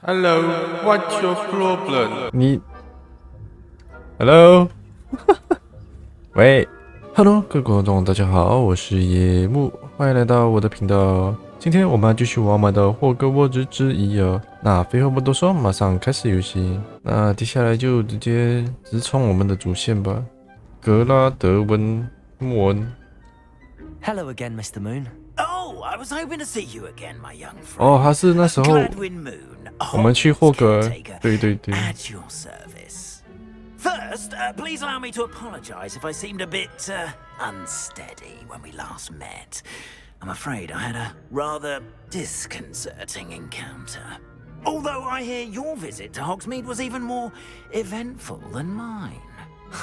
Hello, what's your problem? 你 ，Hello， 喂 ，Hello， 各位观众，大家好，我是夜幕，欢迎来到我的频道。今天我们要继续玩我们的霍格沃兹之遗哦。那废话不多说，马上开始游戏。那接下来就直冲我们的主线吧。格拉德温莫恩。Hello again, Mr. Moon. Oh, I was hoping to see you again, my young friend. 哦，他是那时候我们去霍格，对。At your service. First, please allow me to apologize if I seemed a bit unsteady when we last met. I'm afraid I had a rather disconcerting encounter. Although I hear your visit to Hogsmeade was even more eventful than mine.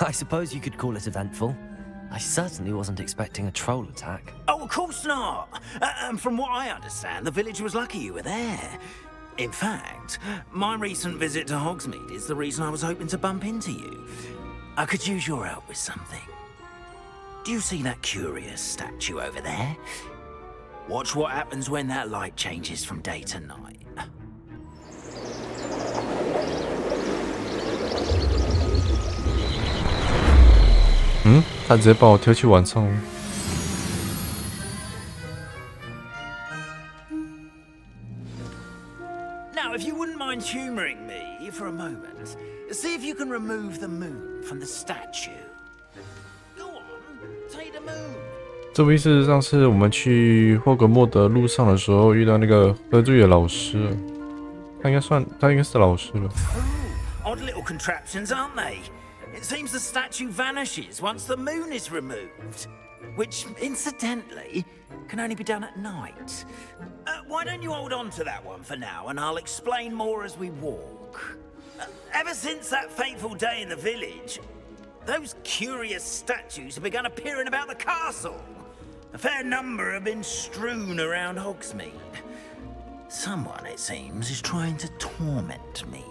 I suppose you could call it eventful. I certainly wasn't expecting a troll attack. Oh, of course not. From what I understand, the village was lucky you were there. In fact, my recent visit to Hogsmeade is the reason I was hoping to bump into you. I could use your help with something. Do you see that curious statue over there? Watch what happens when that light changes from day to night. 他直接把我挑去晚上了。Now, if you wouldn't mind humoring me for a moment, see if you can remove the moon from the statue. Go on, take the moon. 这位是上次我们去霍格莫的路上的时候遇到那个喝醉的老师，他应该是老师了。Odd little contraptions, aren't they? It seems the statue vanishes once the moon is removed, which, incidentally, can only be done at night. Why don't you hold on to that one for now, and I'll explain more as we walk. Ever since that fateful day in the village, those curious statues have begun appearing about the castle. A fair number have been strewn around Hogsmeade. Someone, it seems, is trying to torment me.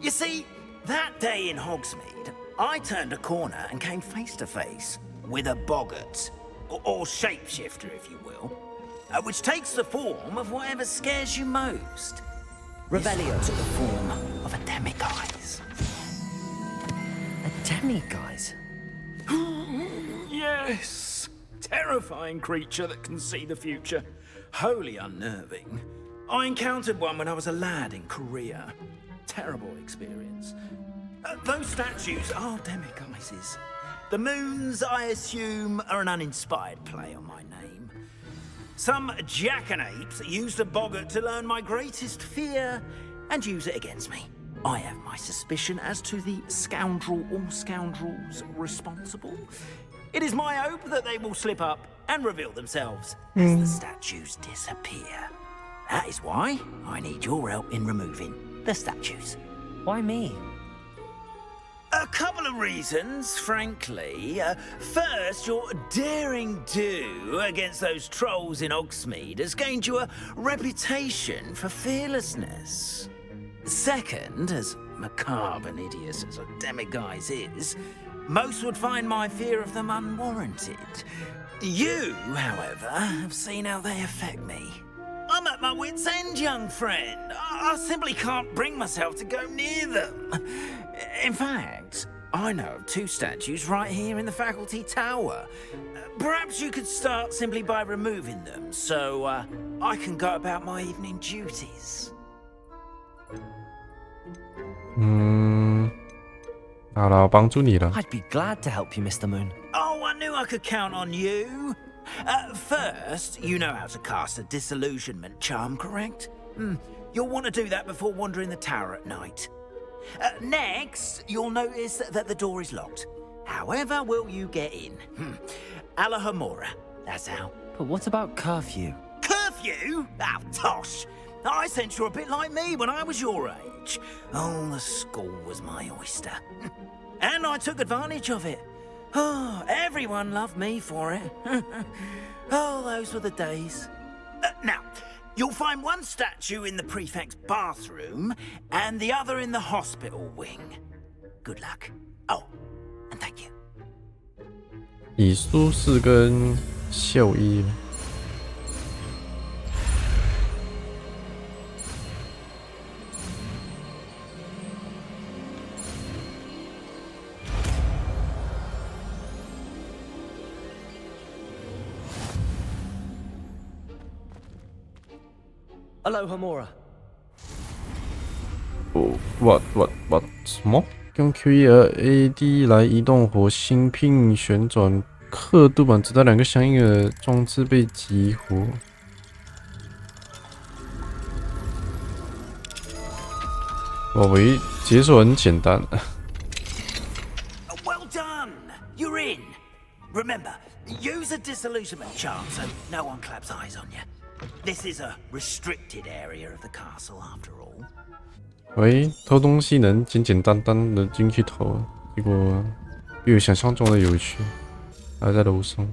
You see, that day in Hogsmeade, I turned a corner and came face to face with a boggart, or shapeshifter, if you will, which takes the form of whatever scares you most. Revelio took the form of a demiguise. A demiguise? Yes! Terrifying creature that can see the future. Wholly unnerving. I encountered one when I was a lad in Korea. Terrible experience. Those statues are demiguises. The moons, I assume, are an uninspired play on my name. Some jackanapes used a boggart to learn my greatest fear and use it against me. I have my suspicion as to the scoundrel or scoundrels responsible. It is my hope that they will slip up and reveal themselves as the statues disappear. That is why I need your help in removing the statues. Why me? A couple of reasons, frankly. First, your daring do against those trolls in Hogsmeade has gained you a reputation for fearlessness. Second, as macabre and hideous as a demiguise is, most would find my fear of them unwarranted. You, however, have seen how they affect me. I'm at my wit's end, young friend. I simply can't bring myself to go near them. In fact, I know of two statues right here in the faculty tower. Perhaps you could start simply by removing them, so I can go about my evening duties. 好了，我帮助你了。 I'd be glad to help you, Mr. Moon. Oh, I knew I could count on you. First, you know how to cast a disillusionment charm, correct? You'll want to do that before wandering the tower at night. Next, you'll notice that the door is locked. However will you get in? Alahomora, that's how. But what about curfew? Curfew? Oh, tosh. I sense you're a bit like me when I was your age. Oh, the school was my oyster. And I took advantage of it. Oh, everyone loved me for it. Oh, those were the days. Now, you'll find one statue in the prefect's bathroom and the other in the hospital wing. Good luck. Oh, and thank you. 以舒适跟秀衣。Aloha Mora. 哦，what 什么？用 QE2AD 来移动或新拼旋转刻度板，直到2个相应的装置被激活。我解锁很简单。Well done! You're in. Remember, use a disillusionment charm so no one claps eyes on you. This is a restricted area of the castle, after all. 喂，偷东西能简单的进去偷，结果比我想象中的有趣，还在楼上。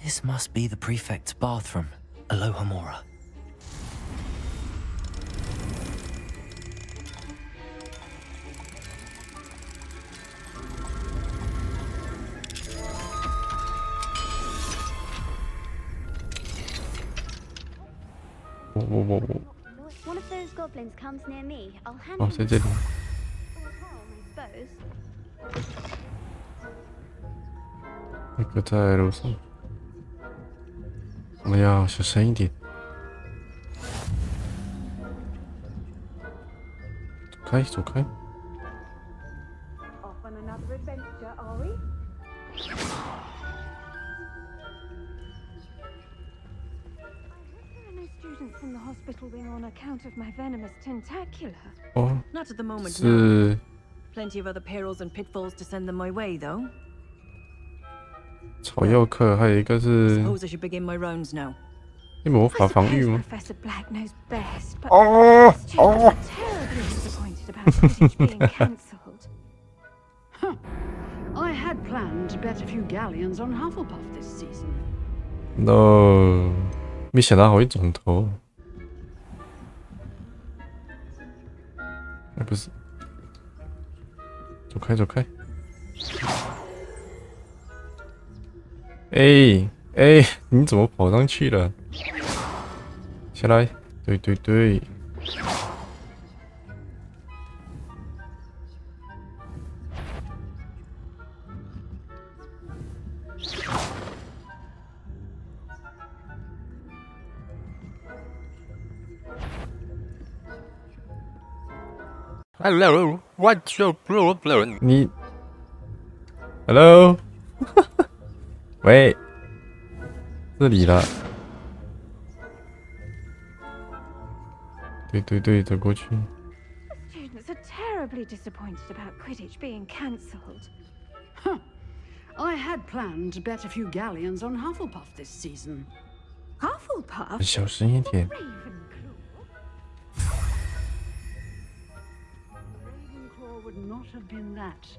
This must be the prefect's bathroom. Aloha Mora. One of those goblins comes near me, I'll hand 哦， him 在这里。 a home, I suppose. 那个在楼上。我们要小声一点。走开。 Off on another adventure, are we? There are no students in the hospital wing on account of my venomous tentacula. 哦， Not at the moment, no. 是 Plenty of other perils and pitfalls to send them my way, though. 草药课，还有一个是 Suppose I should begin my rounds now. 魔法防御 I 吗？ suppose Professor Black knows best, but 哦 students 哦 are terribly disappointed about Quidditch being cancelled. I had planned to bet a few galleons on Hufflepuff this season. ，no， 没想到还会肿头。哎，不是，走开。哎，你怎么跑上去了？下来，对。Hello, what's your problem? 你 ，Hello， 喂，这里了。对，走过去。 Students are terribly disappointed about Quidditch being cancelled. I had planned to bet a few galleons on Hufflepuff this season. Hufflepuff? 小声一点。 Ravenclaw would not have been that.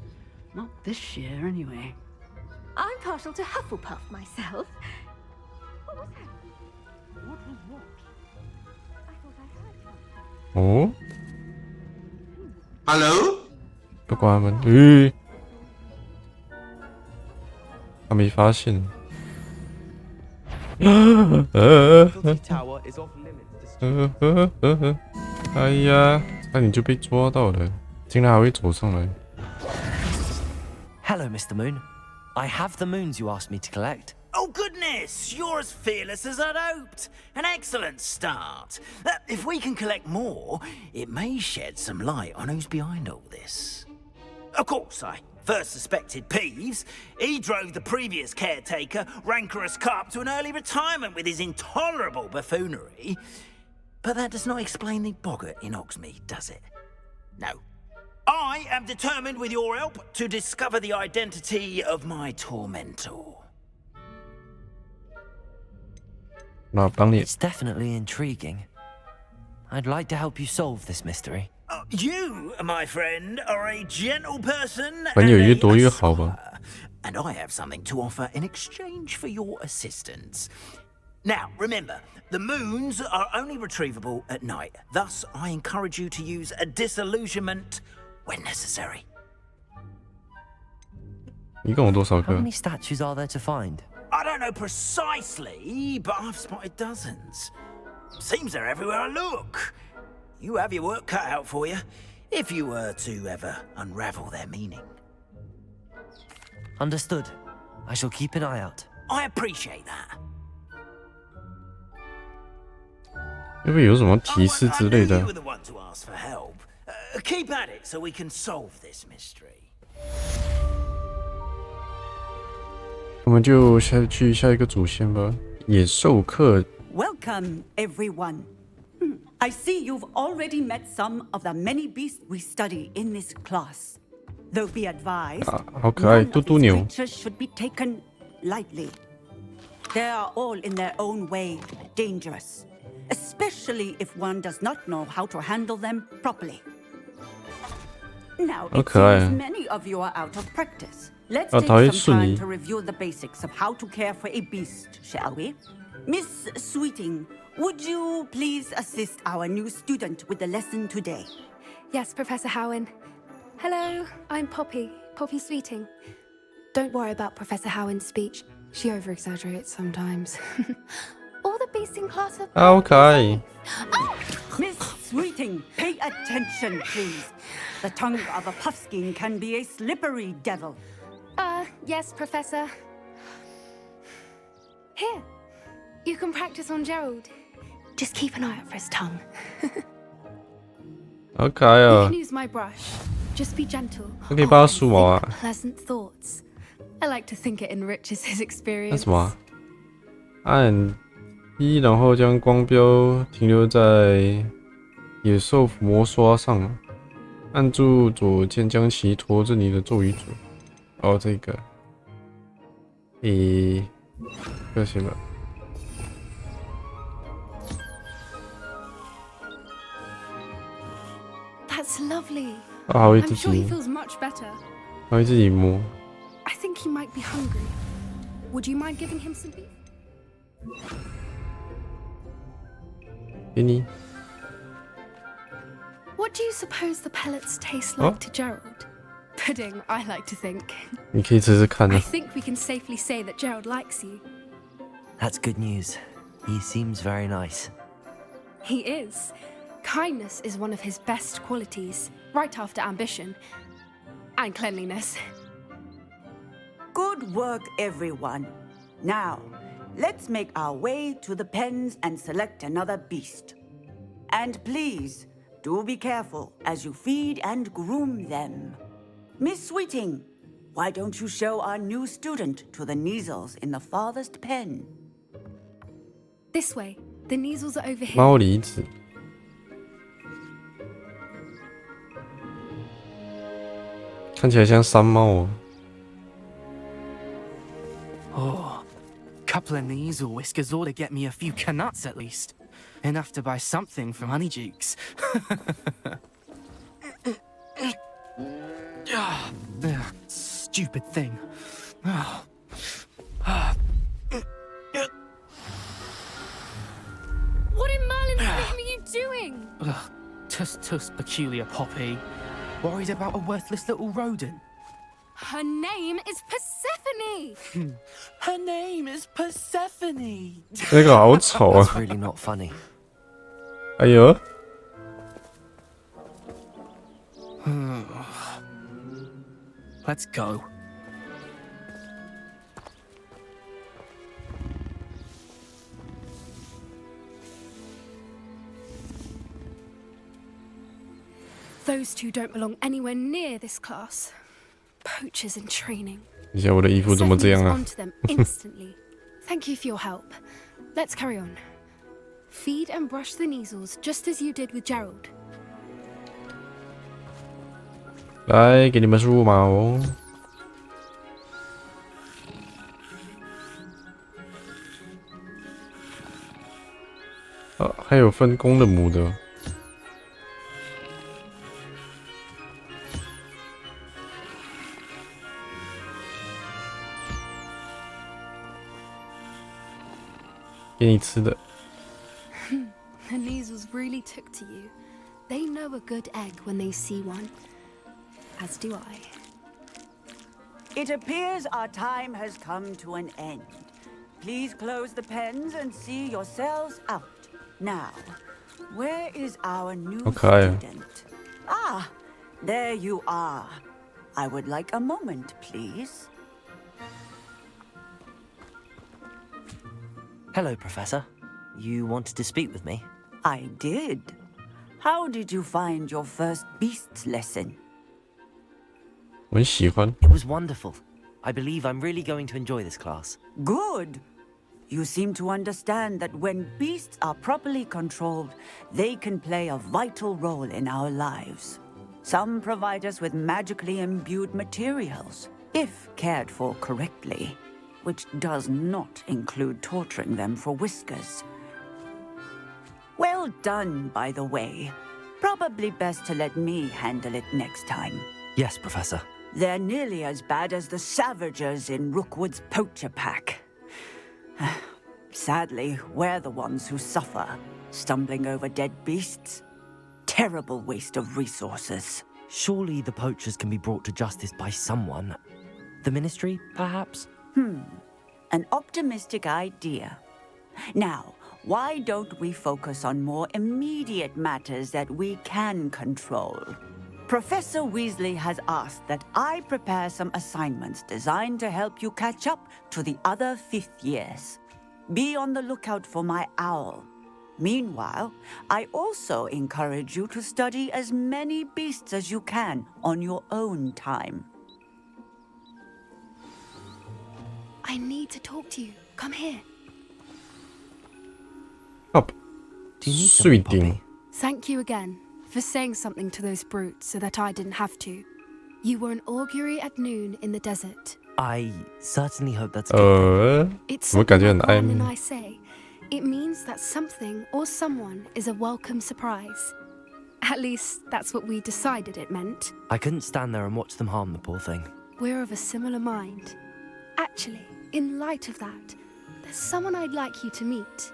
Not this year, anyway. I'm partial to Hufflepuff myself. What was that? What was what? I thought I heard something. 哦， Hello? 不关门。他没发现。哎呀，那你就被抓到了，竟然还会走上来。 Hello, Mr. Moon. I have the moons you asked me to collect. Oh, goodness! You're as fearless as I'd hoped. An excellent start. If we can collect more, it may shed some light on who's behind all this. Of course, I first suspected Peeves. He drove the previous caretaker, Rancorous Carp, to an early retirement with his intolerable buffoonery. But that does not explain the boggart in Hogsmeade, does it? No. I am determined, with your help, to discover the identity of my tormentor. 那帮你 It's definitely intriguing. I'd like to help you solve this mystery. You, my friend, are a gentle person 朋友 and 越 a 多越好吧。 squire, and I have something to offer in exchange for your assistance. Now, remember, the moons are only retrievable at night. Thus, I encourage you to use a disillusionment when necessary. 一共有多少 How 个？ many statues are there to find? I don't know precisely, but I've spotted dozens. Seems they're everywhere I look. You have your work cut out for you, if you were to ever unravel their meaning. Understood. I shall keep an eye out. I appreciate that. 会不会有什么提示 I 之 knew 类 you 的 were the one to ask for help. Keep at it so we can solve this mystery. 我们就去下一个主线吧。野兽客 Welcome, everyone. I see you've already met some of the many beasts we study in this class. Though be advised, 好可爱， none 嘟 of 嘟 these 牛。 creatures should be taken lightly. They are all in their own way dangerous, especially if one does not know how to handle them properly. Now, it 可爱 seems many of you are out of practice. Let's 讨厌 take 瞬 some 移 time to review the basics of how to care for a beast, shall we? Miss Sweeting, would you please assist our new student with the lesson today? Yes, Professor Howen. Hello, I'm Poppy Sweeting. Don't worry about Professor Howen's speech. She over-exaggerates sometimes. All the beasts in class are 好可爱。 Miss Sweeting, pay attention, please. The tongue of a puffskein can be a slippery devil. Yes, Professor. Here, you can practice on Gerald. Just keep an eye out for his tongue. 好可爱 You 哦 can！use my brush. Just be gentle. 可以帮他梳毛啊？ Pleasant thoughts. I like to think it enriches his 那 experience. 什么啊？按一，然后将光标停留在野兽魔刷上，按住左键将其拖至你的咒语组。哦，这个，这个行吧。 That's lovely. 他会 I'm 自 sure he 己， feels much better. 他会自己摸。 I think he might be hungry. Would you mind giving him some beef? 给你。 What do you suppose the pellets taste Oh. like to Gerald? Pudding, I like to think. 你可以试试看 I 的。 think we can safely say that Gerald likes you. That's good news. He seems very nice. He is. Kindness is one of his best qualities, right after ambition and cleanliness. Good work, everyone. Now, let's make our way to the pens and select another beast. And please, do be careful as you feed and groom them. Miss Sweeting, why don't you show our new student to the Neasels in the farthest pen? This way. The Neasels are over here. 猫梨子。 看起来像山猫哦。 Oh, couple of Neasel whiskers ought to get me a few canuts at least. Enough to buy something from Honeydukes. Stupid thing. What in Merlin's name are you doing? Tus peculiar Poppy. Worried about a worthless little rodent. Her name is Persephone. Her name is Persephone. 那个好丑啊！ That's really not funny. 哎呦， Let's go. Those two don't belong anywhere near this class. Poachers in training. 等一下我的衣服怎么这样 Set 啊 things？ onto them instantly. Thank you for your help. Let's carry on. Feed and brush the Neasels just as you did with Gerald. 来，给你们梳毛哦。还有分公的母的。 给你吃的。 The Neasels really took to you. They know a good egg when they see one. As do I. It appears our time has come to an end. Please close the pens and see yourselves out. Now, where is our new Okay. student? Ah, there you are. I would like a moment, please. Hello, Professor. You wanted to speak with me? I did. How did you find your first beasts lesson? 我很喜欢。 It was wonderful. I believe I'm really going to enjoy this class. Good. You seem to understand that when beasts are properly controlled, they can play a vital role in our lives. Some provide us with magically imbued materials, if cared for correctly, which does not include torturing them for whiskers. Well done, by the way. Probably best to let me handle it next time. Yes, Professor. They're nearly as bad as the Savagers in Rookwood's poacher pack. Sadly, we're the ones who suffer, stumbling over dead beasts. Terrible waste of resources. Surely the poachers can be brought to justice by someone. The Ministry, perhaps? An optimistic idea. Now, why don't we focus on more immediate matters that we can control? Professor Weasley has asked that I prepare some assignments designed to help you catch up to the other fifth years. Be on the lookout for my owl. Meanwhile, I also encourage you to study as many beasts as you can on your own time. I need to talk to you. Come here. Up. Do you need Sweet something, thing. Poppy? Thank you again for saying something to those brutes so that I didn't have to. You were an augury at noon in the desert. I certainly hope that's good. It's 怎么感觉很 something 暧 like 昧 Ron and I say. It means that something or someone is a welcome surprise. At least, that's what we decided it meant. I couldn't stand there and watch them harm the poor thing. We're of a similar mind. Actually, in light of that, there's someone I'd like you to meet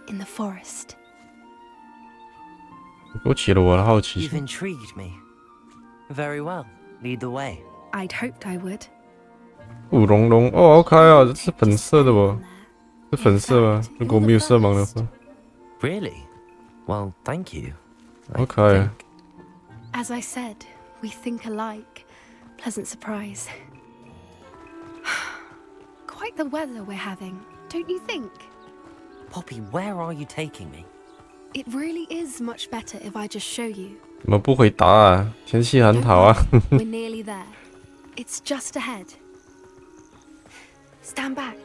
in the forest. 勾起了我的好奇 You've 心。 intrigued me. Very well. Lead the way. I'd hoped I would. 雾茸茸哦，好可爱啊！这是粉色的不？是粉色吗？如果没有色盲的话， Really? Well, thank you. 好可爱啊！ As I said, we think alike. Pleasant surprise. Quite the weather we're having, don't you think? Poppy, where are you taking me? It really is much better if I just show you. 怎么不回答啊？天气很 Don't 好啊。 worry, we're nearly there. It's just ahead. Stand back.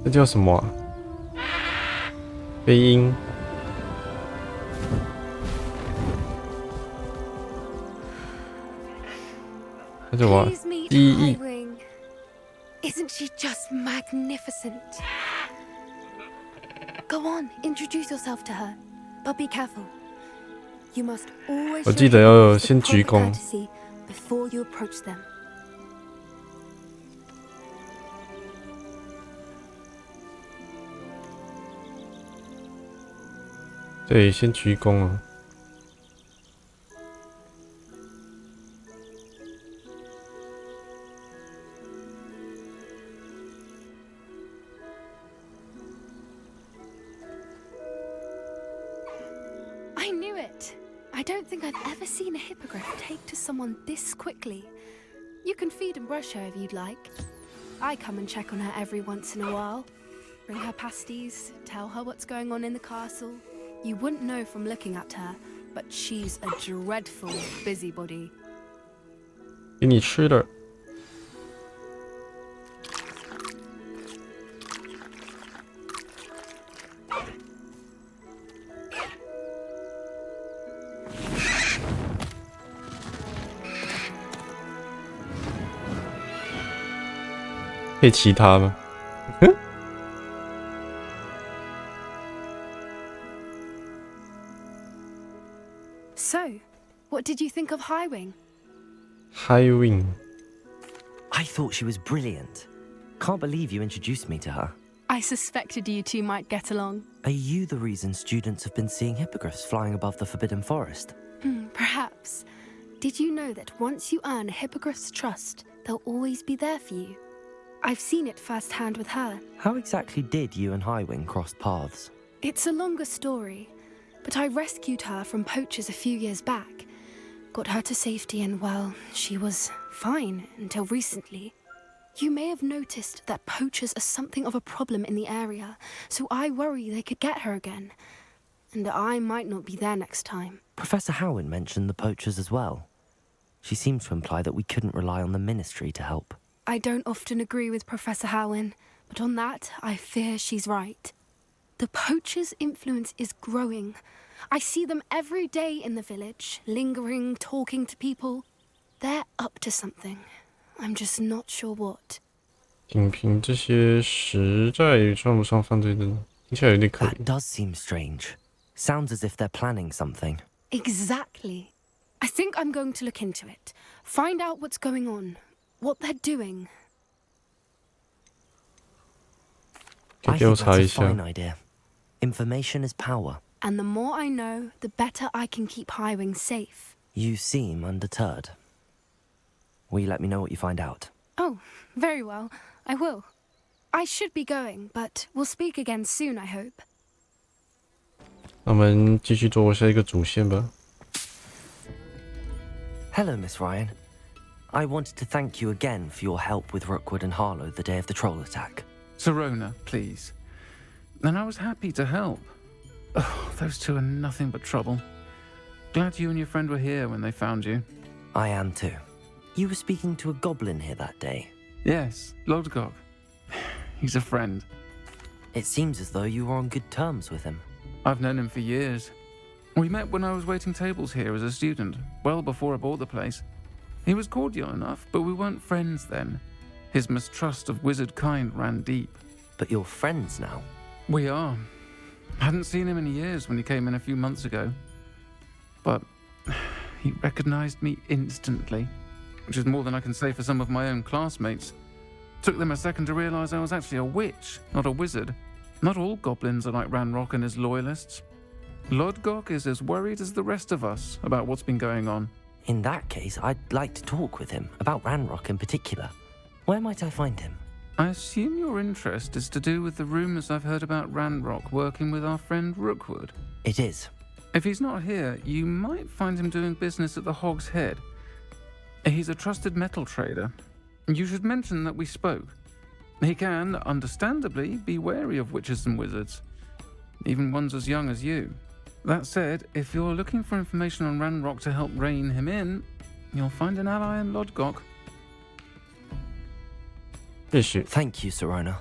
这叫什么啊？飞鹰。那叫什么？ Please meet 记忆。 Highwing. Isn't she just magnificent? Go on, introduce yourself to her. But be careful. You must always 我 show 记得要 the 先鞠 proper 躬。 courtesy before you approach them. 这里先鞠躬啊。 I knew it. I don't think I've ever seen a hippogriff take to someone this quickly. You can feed and brush her if you'd like. I come and check on her every once in a while. Bring her pasties, tell her what's going on in the castle. You wouldn't know from looking at her, but she's a dreadful busybody. 给你吃的。可以骑它吗？ So, what did you think of Highwing? High Wing。 I thought she was brilliant. Can't believe you introduced me to her. I suspected you two might get along. Are you the reason students have been seeing hippogriffs flying above the Forbidden Forest? Perhaps. Did you know that once you earn a hippogriff's trust, they'll always be there for you? I've seen it firsthand with her. How exactly did you and Highwing cross paths? It's a longer story, but I rescued her from poachers a few years back. got her to safety, and well, she was fine until recently. You may have noticed that poachers are something of a problem in the area, so I worry they could get her again. And I might not be there next time. Professor Howen mentioned the poachers as well. She seemed to imply that we couldn't rely on the Ministry to help. I don't often agree with Professor Howen, but on that, I fear she's right. The poachers' influence is growing. I see them every day in the village, lingering, talking to people. They're up to something. I'm just not sure what. 仅凭这些实在算不上犯罪的，听起来有点可 That 怜。 does seem strange. Sounds as if they're planning something. Exactly. I think I'm going to look into it. Find out what's going on, what they're doing. 可以 I 给我 think 查一 that's a 下。 fine idea. Information is power. And the more I know, the better I can keep Highwing safe. You seem undeterred. Will you let me know what you find out? Oh, very well. I will. I should be going, but we'll speak again soon, I hope. 那我们继续做下一个主线吧。 Hello, Miss Ryan. I wanted to thank you again for your help with Rookwood and Harlow the day of the troll attack. Sirona, please. And I was happy to help. Oh, those two are nothing but trouble. Glad you and your friend were here when they found you. I am too. You were speaking to a goblin here that day. Yes, Lodgok. He's a friend. It seems as though you were on good terms with him. I've known him for years. We met when I was waiting tables here as a student, well before I bought the place. He was cordial enough, but we weren't friends then. His mistrust of wizard kind ran deep. But you're friends now. We are. Hadn't seen him in years when he came in a few months ago. But he recognized me instantly, which is more than I can say for some of my own classmates. Took them a second to realize I was actually a witch, not a wizard. Not all goblins are like Ranrock and his loyalists. Lodgok is as worried as the rest of us about what's been going on. In that case, I'd like to talk with him, about Ranrock in particular. Where might I find him? I assume your interest is to do with the rumors I've heard about Ranrock working with our friend Rookwood. It is. If he's not here, you might find him doing business at the Hog's Head. He's a trusted metal trader. You should mention that we spoke. He can, understandably, be wary of witches and wizards, even ones as young as you. That said, if you're looking for information on Ranrock to help rein him in, you'll find an ally in Lodgok. 谢谢。 Thank you, Sirona.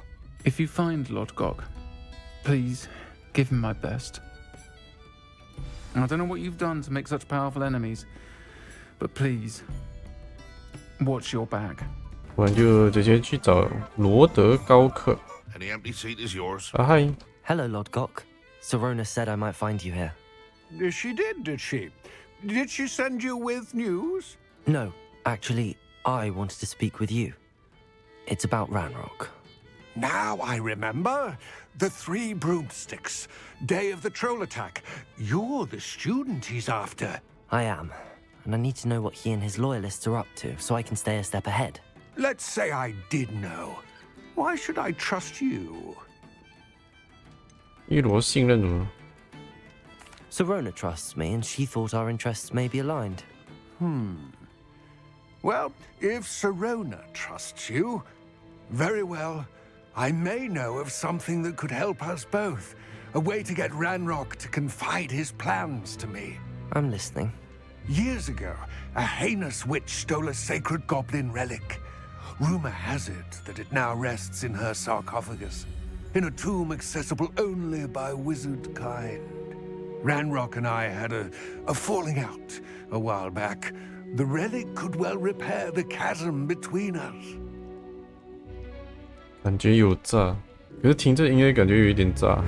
If you find Lodgok, please give him my best. I don't know what you've done to make such powerful enemies, but please, watch your back. 我们就直接去找罗德高克。 Any empty seat is yours. 啊嗨， Hello, Lodgok. Sirona said I might find you here. She did she? Did she send you with news? No, actually, I wanted to speak with you. It's about Ranrock. Now I remember. The 3 broomsticks. Day of the troll attack. You're the student he's after. I am, and I need to know what he and his loyalists are up to so I can stay a step ahead. Let's say I did know. Why should I trust you? 一罗信任我。 Sirona trusts me, and she thought our interests may be aligned. Well, if Sirona trusts you, very well. I may know of something that could help us both. A way to get Ranrock to confide his plans to me. I'm listening. Years ago, a heinous witch stole a sacred goblin relic. Rumor has it that it now rests in her sarcophagus, in a tomb accessible only by wizard kind. Ranrock and I had a falling out a while back. The relic could well repair the chasm between us. 感觉有炸，可是听这音乐感觉有一点炸。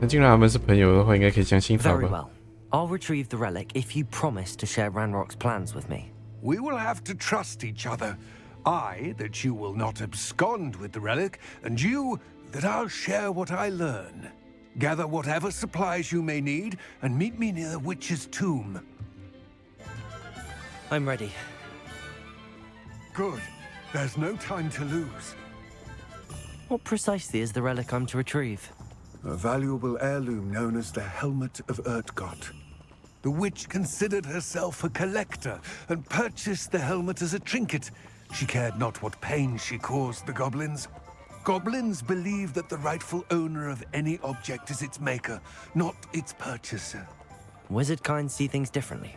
那既然他们是朋友的话，应该可以相信他 Very 吧？ well. I'll retrieve the relic if you promise to share Ranrock's plans with me. We will have to trust each other. I, that you will not abscond with the relic, and you, that I'll share what I learn. Gather whatever supplies you may need, and meet me near the witch's tomb. I'm ready. Good. There's no time to lose. What precisely is the relic I'm to retrieve? A valuable heirloom known as the Helmet of Urtgott. The witch considered herself a collector and purchased the helmet as a trinket. She cared not what pain she caused the goblins. Goblins believe that the rightful owner of any object is its maker, not its purchaser. Wizard kind see things differently.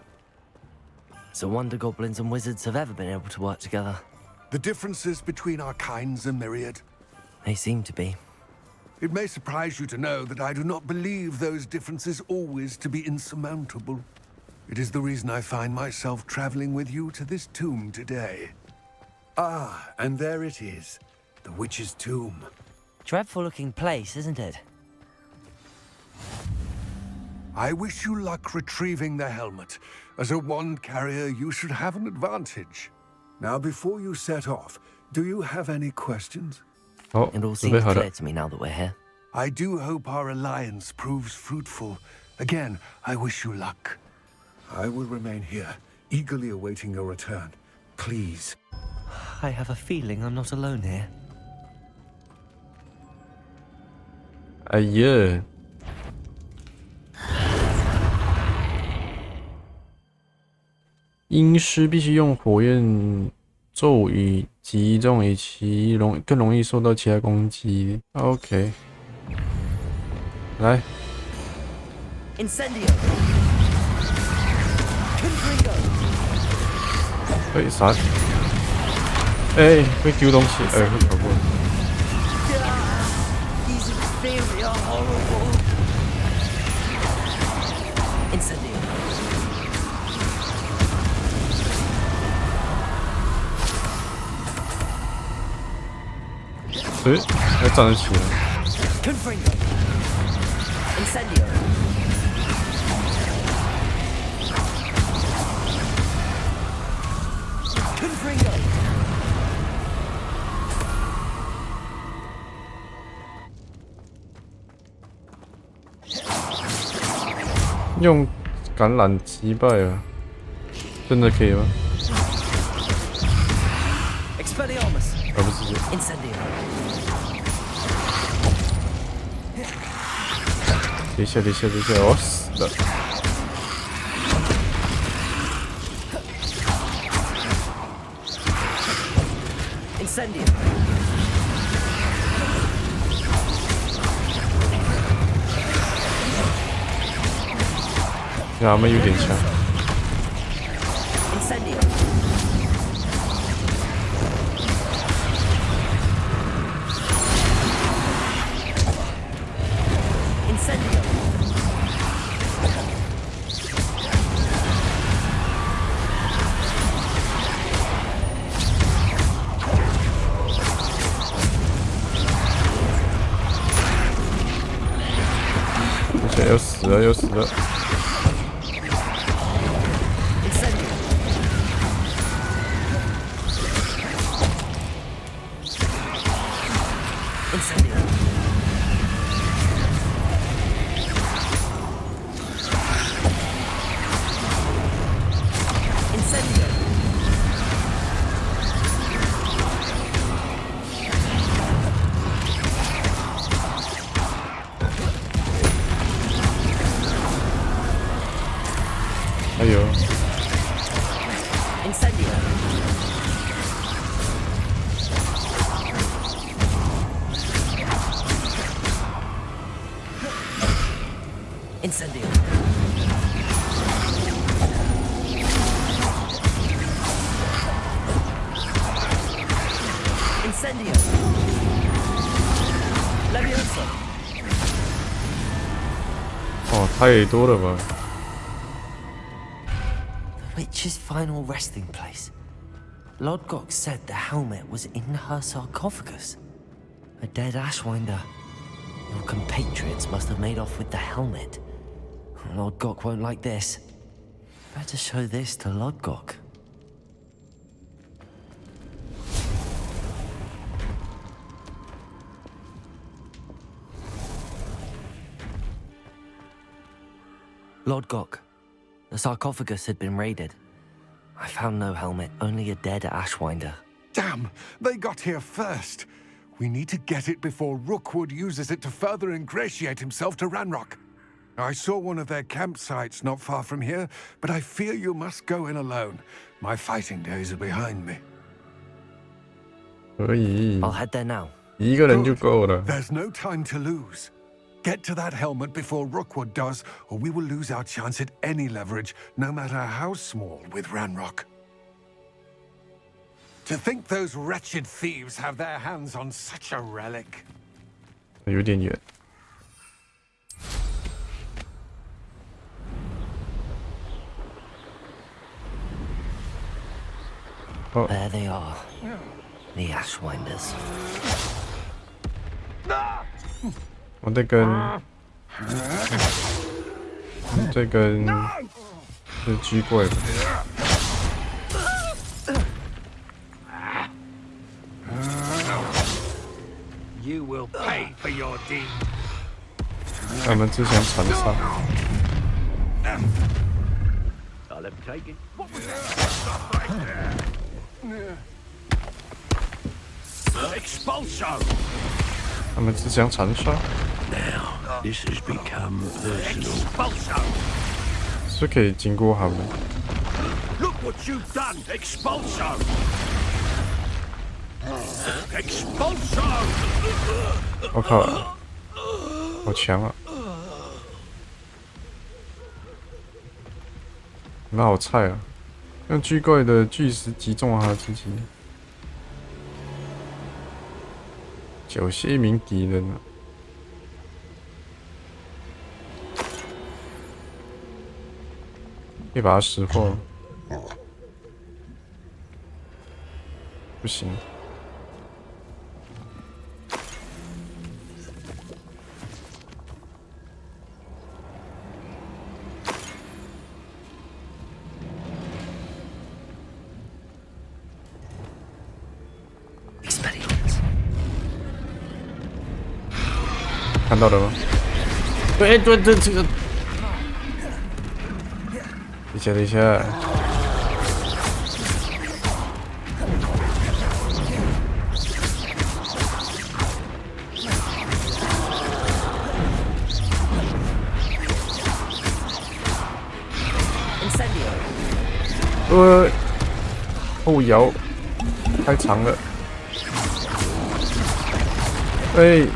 It's a wonder goblins and wizards have ever been able to work together. The differences between our kinds are myriad. They seem to be. It may surprise you to know that I do not believe those differences always to be insurmountable. It is the reason I find myself traveling with you to this tomb today. Ah, and there it is. The witch's tomb. Dreadful-looking place, isn't it? I wish you luck retrieving the helmet. As a wand carrier, you should have an advantage. Now, before you set off, do you have any questions? Oh, it all seems clear to me now that we're here. I do hope our alliance proves fruitful. Again, I wish you luck. I will remain here, eagerly awaiting your return. Please. I have a feeling I'm not alone here. 哎呀！阴尸必须用火焰咒语击中，以其更容易受到其他攻击。OK， 来。Incendio。哎，啥？哎，会丢东西，会跑过。These inferior, horrible. Incendio. 还站得起来。Confringo. Incendio. Confringo. 用橄榄击败啊！真的可以吗？ Expelliarmus. 不是。Incendio. 等一下，我死了。Incendio. 他们有点强。Incendio. Incendio. Okay, 要死了，要死了。 哎呦 Incendio. Incendio. Incendio. Leviosa. 哦，太多了吧。 Witch's final resting place. Lodgok said the helmet was in her sarcophagus. A dead Ashwinder. Your compatriots must have made off with the helmet. Lodgok won't like this. Better show this to Lodgok. Lodgok. The sarcophagus had been raided. I found no helmet, only a dead Ashwinder. Damn! They got here first. We need to get it before Rookwood uses it to further ingratiate himself to Ranrock. I saw one of their campsites not far from here, but I fear you must go in alone. My fighting days are behind me. 可以 I'll head there now. 一个人就够了。 There's no time to lose. Get to that helmet before Rookwood does, or we will lose our chance at any leverage, no matter how small, with Ranrock. To think those wretched thieves have their hands on such a relic. 有点远。哦， There they are, the Ashwinders. 我在跟是巨怪吧？ You will pay for your deed. 他们之前传杀。 I'll have taken. What was that? Expulso. 他们之前传杀。 Now this has become personal. Expulso. 是可以经过他们。 Look what you've done. Expulso. Expulso. 我靠，好强啊！你们好菜啊！用巨怪的巨石击中了他的机器。缴械一名敌人啊！可以把他识破。不行。 看到了吗？对，这个，等一下，后摇太长了，哎。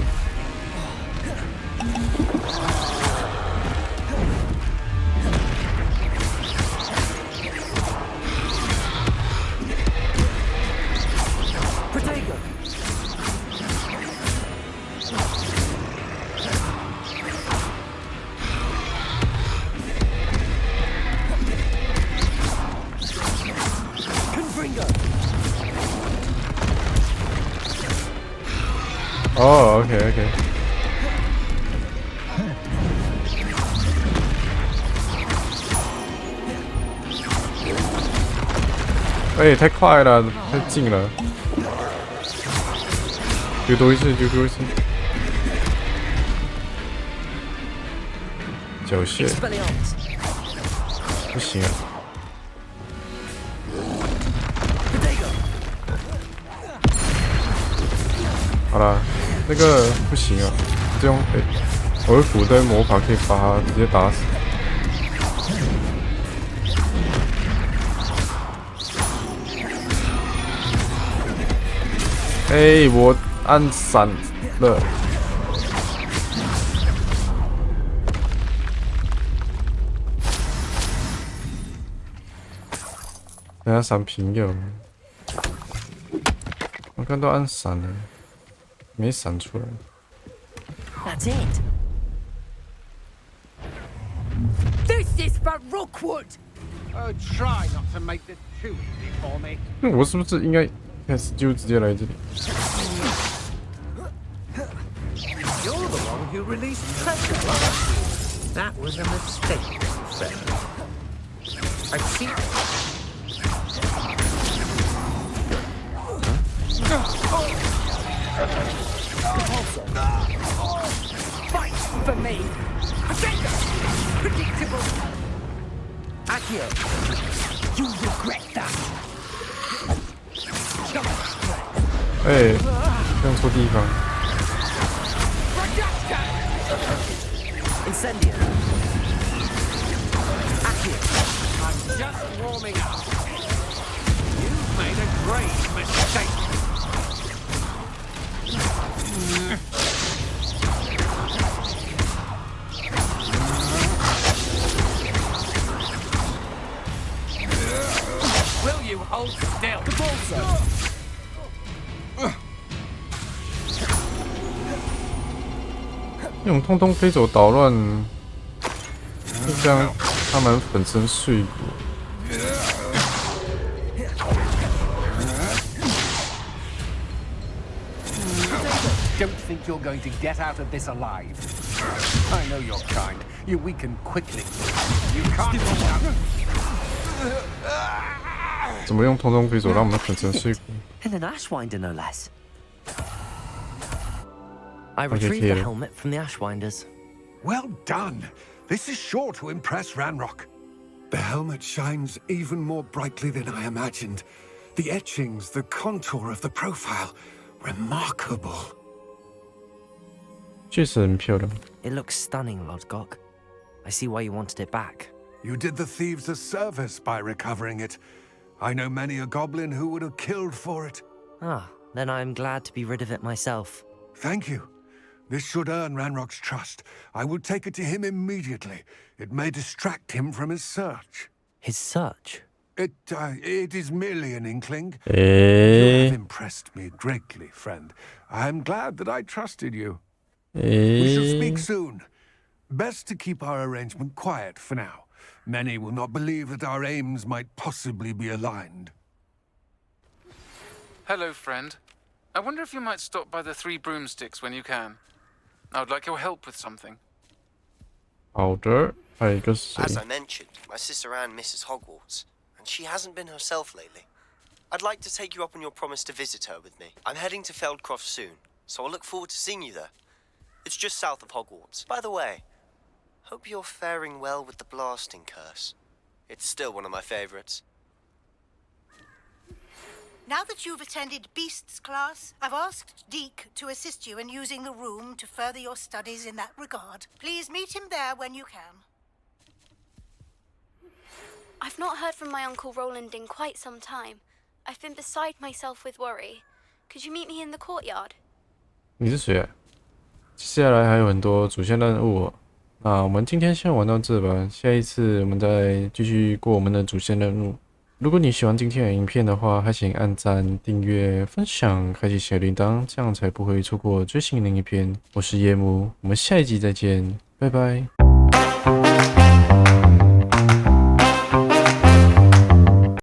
哦 ，OK。哎，太快了，太近了。丢多一次，丢多一次。缴械。不行啊。 好啦，那个不行啊，这种我的古代魔法可以把他直接打死。哎，我按闪了。等下闪屏有，我看到按闪了。 没闪出来。That's it. This is for Rookwood. Oh, try not to make this too easy for me. 我是不是应该开始就直接来这里？ You're the one who released treasure last year. That was a mistake, friend. I see. Fight for me. Predictable. Accio. You regret that. 哎。用错地方。Incendio. I'm just warming up. You've made a great mistake. Will you hold still? The ball, sir. 用通通飞走捣乱，就这样他们粉身碎骨。Don't think you're going to get out of this alive. I know your kind. You weaken quickly. You can't. 怎么用通通飞走让我们粉身碎骨？ And an Ashwinder, no less. I retrieved the helmet from the Ashwinders. Well done. This is sure to impress Ranrock. The helmet shines even more brightly than I imagined. The etchings, the contour of the profile, remarkable. 确实很漂亮。 It looks stunning, Lodgok. I see why you wanted it back. You did the thieves a service by recovering it. I know many a goblin who would have killed for it. Ah, then I'm glad to be rid of it myself. Thank you. This should earn Ranrock's trust. I will take it to him immediately. It may distract him from his search. His search? It is merely an inkling. You have impressed me greatly, friend. I am glad that I trusted you. We shall speak soon. Best to keep our arrangement quiet for now. Many will not believe that our aims might possibly be aligned. Hello, friend. I wonder if you might stop by the Three Broomsticks when you can. I would like your help with something. 好的，还有一个谁？ As I mentioned, my sister Anne misses Hogwarts, and she hasn't been herself lately. I'd like to take you up on your promise to visit her with me. I'm heading to Feldcroft soon, so I'll look forward to seeing you there. It's just south of Hogwarts. By the way, hope you're faring well with the blasting curse. It's still one of my favorites. Now that you've attended Beasts class, I've asked Deke to assist you in using the room to further your studies in that regard. Please meet him there when you can. I've not heard from my Uncle Roland in quite some time. I've been beside myself with worry. Could you meet me in the courtyard? 你是谁啊？接下来还有很多主线任务哦。那我们今天先玩到这吧，下一次我们再继续过我们的主线任务。如果你喜欢今天的影片的话，还请按赞、订阅、分享、开启小铃铛，这样才不会错过最新的影片。我是夜幕，我们下一集再见，拜拜。